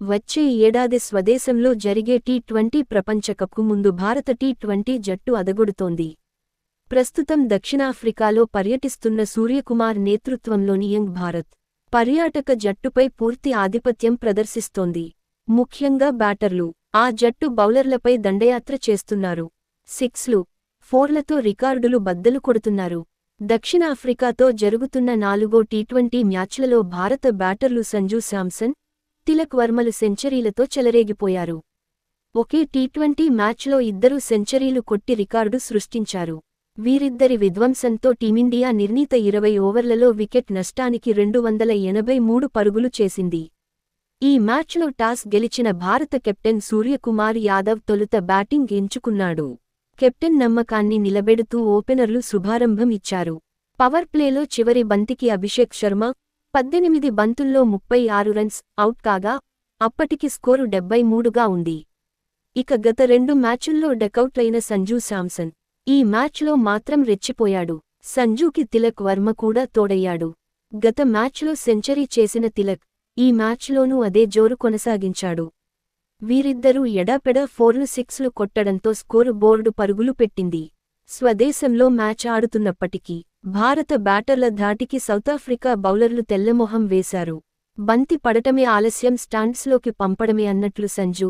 వచ్చే ఏడాది స్వదేశంలో జరిగే టీ20 ప్రపంచకప్కు ముందు భారత టీ20 జట్టు అదగొడుతోంది. ప్రస్తుతం దక్షిణాఫ్రికాలో పర్యటిస్తున్న సూర్యకుమార్ నేతృత్వంలోని యంగ్ భారత్ పర్యాటక జట్టుపై పూర్తి ఆధిపత్యం ప్రదర్శిస్తోంది. ముఖ్యంగా బ్యాటర్లు ఆ జట్టు బౌలర్లపై దండయాత్ర చేస్తున్నారు. 6లు, 4లతో రికార్డులు బద్దలు కొడుతున్నారు. దక్షిణాఫ్రికాతో జరుగుతున్న 4వ టీ20 మ్యాచ్లలో భారత బ్యాటర్లు సంజూ శాంసన్, తిలక్ వర్మలు సెంచరీలతో చెలరేగిపోయారు. ఒకే టీ20 మ్యాచ్లో ఇద్దరు సెంచరీలు కొట్టి రికార్డు సృష్టించారు. వీరిద్దరి విధ్వంసంతో టీమిండియా నిర్ణీత 20 ఓవర్లలో వికెట్ నష్టానికి 283 పరుగులు చేసింది. ఈ మ్యాచ్లో టాస్ గెలిచిన భారత కెప్టెన్ సూర్యకుమార్ యాదవ్ తొలుత బ్యాటింగ్ ఎంచుకున్నాడు. కెప్టెన్ నమ్మకాన్ని నిలబెడుతూ ఓపెనర్లు శుభారంభం ఇచ్చారు. పవర్ ప్లేలో చివరి బంతికి అభిషేక్ శర్మ 18 బంతుల్లో 36 రన్స్ అవుట్ కాగా, అప్పటికి స్కోరు 73గా ఉంది. ఇక గత 2 మ్యాచుల్లో డకౌట్ అయిన సంజూ శాంసన్ ఈ మ్యాచ్లో మాత్రం రెచ్చిపోయాడు. సంజూకి తిలక్ వర్మ కూడా తోడయ్యాడు. గత మ్యాచ్లో సెంచరీ చేసిన తిలక్ ఈ మ్యాచ్లోనూ అదే జోరు కొనసాగించాడు. వీరిద్దరూ ఎడాపెడా 4లు 6లు కొట్టడంతో స్కోరు బోర్డు పరుగులు పెట్టింది. స్వదేశంలో మ్యాచ్ ఆడుతున్నప్పటికీ భారత బ్యాటర్ల ధాటికి సౌతాఫ్రికా బౌలర్లు తెల్లమొహం వేశారు. బంతి పడటమే ఆలస్యం, స్టాండ్స్లోకి పంపడమే అన్నట్లు సంజూ,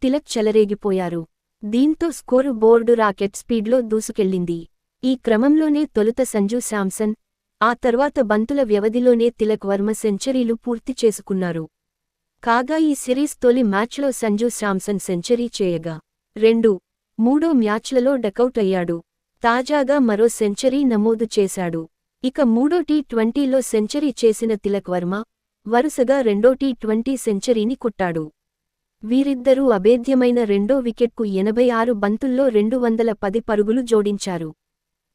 తిలక్ చెలరేగిపోయారు. దీంతో స్కోరు బోర్డు రాకెట్ స్పీడ్లో దూసుకెళ్లింది. ఈ క్రమంలోనే తొలుత సంజూ శాంసన్, ఆ తర్వాత బంతుల వ్యవధిలోనే తిలక్ వర్మ సెంచరీలు పూర్తి చేసుకున్నారు. కాగా ఈ సిరీస్ తొలి మ్యాచ్లో సంజూ శాంసన్ సెంచరీ చేయగా 2, 3 మ్యాచ్లలో డకౌట్ అయ్యాడు. తాజాగా మరో సెంచరీ నమోదు చేశాడు. ఇక మూడో టీ20లో సెంచరీ చేసిన తిలక్ వర్మ వరుసగా రెండో టీ20 సెంచరీని కొట్టాడు. వీరిద్దరూ అభేద్యమైన రెండో వికెట్కు 86 బంతుల్లో 210 పరుగులు జోడించారు.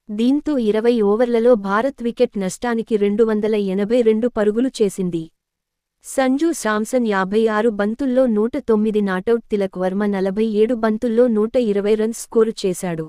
దీంతో 20 ఓవర్లలో భారత్ వికెట్ నష్టానికి 282 పరుగులు చేసింది. సంజూ శాంసన్ 56 బంతుల్లో 109 నాటౌట్, తిలక్ వర్మ 47 బంతుల్లో 120 రన్స్ స్కోరు చేశాడు.